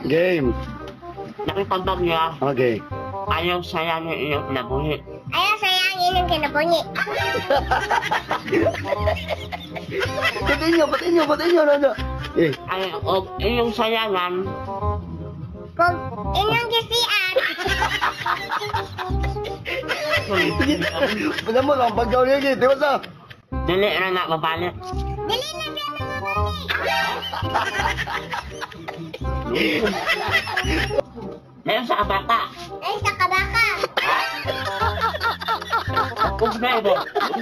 Game. Nakipagdag niya. Okay. Ayaw sayangin iyong kinabuhi. Ayaw sayangin ang kinabunyi. Batiin nyo, Nana. Eh, Ayaw o iyong sayangan. Kung inyong gisian. pala mo lang, pagkaw niya, di ba sa? Dili na na mabalik. Dili na siya na mabunyi. Ngayon sa kabata. Ay, sa kabaka. Kung na ito.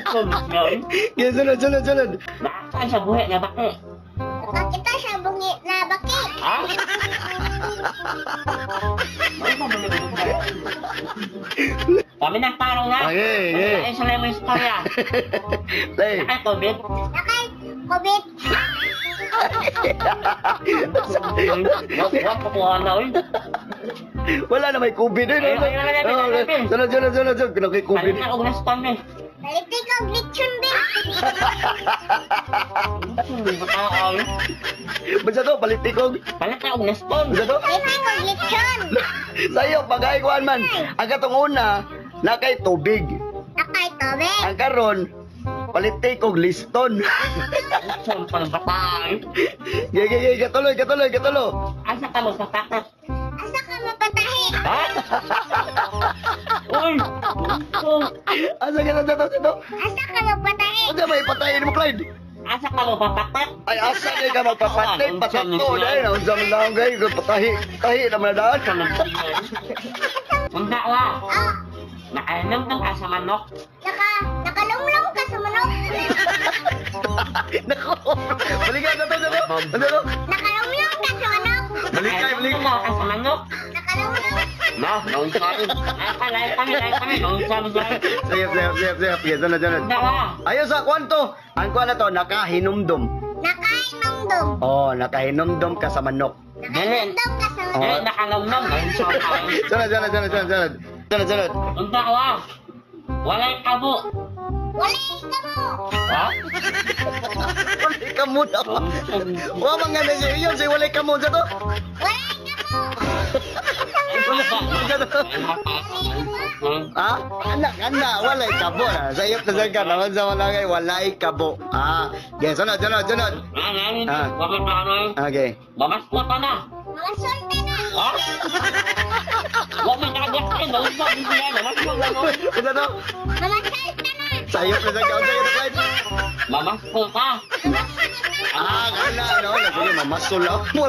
Kung ngayon. Okay, sunod. Nakakain sa buhi na baki. Nakakita siya bungi na baki. Ha? Ay, mabalik mo ba? Kami nagtanong na. Okay. Ay, sa lemon istorya. Play. Nakay COVID. Nakay, COVID. Wag kukuha na, uy. Wala na may COVID eh. Sunod. Kaya kay COVID. Balik na kung respond eh. Balitik ang glitchon din. Bataay. Basta to, palitikog. Balik na kung respond. Basta to. Balitik ang glitchon. Sa'yo, pag-ay kuhan man. Ang katong una, na kay tubig. Nakay tubig. Ang karon, palitikog liston. Sumpang bataay. Gay, katuloy. Asa ka mo sa takat? Asa ka mapatahi? Ha? Uy! Asa ka na dito? Asa ka mapatahi? Ano may patayin mo, Clyde? Asa ka mo papatak? Ay, asa kayo ka magpapatay, pasato, dahil na, unsa man lang kayo, tahi naman na daan. Sunda wa! Oh, Nakainom ng ka sa manok. nakalunglong ka sa manok. Nako, balikan na to. Ano to? Nakalunglong ka sa manok. Nakainom ka sa manok. Nakalunglong. No, nung sabi. Ay, kami. Nung sabi. Sayap. Sige, sunod. Sunda wa! Ayun sa kwanto, ang kwan na to, nakahinumdum. Nakainungdom. Oh, nakahinumdum ka sa manok. Nakainungdom ka sa manok. Eh, nakalumnom. Nung sabi. Sunod. Sunda wa! Walay kabo. Walay ka mo. Ha? Walay ka muna. Wa mga na siya iyon, siya walay ka muna to. Walay ka mo. Ha? Anak, walay kabo na. Sayop na sa ka, naman sa malangay, walay kabo. Ah, okay, sunod. Ah. Bakit na ano eh? Okay. Bamas po ka na. Mga sulta na. Ha? Huwag may nakagyak ka rin. Bawas ba? Hindi yan. Bamas po ka no? Ano to? Mga sulta na. Sayop na sa ka, Clyde. Bamas po ka. Ah, kana, no? Naguli, mamasul ako.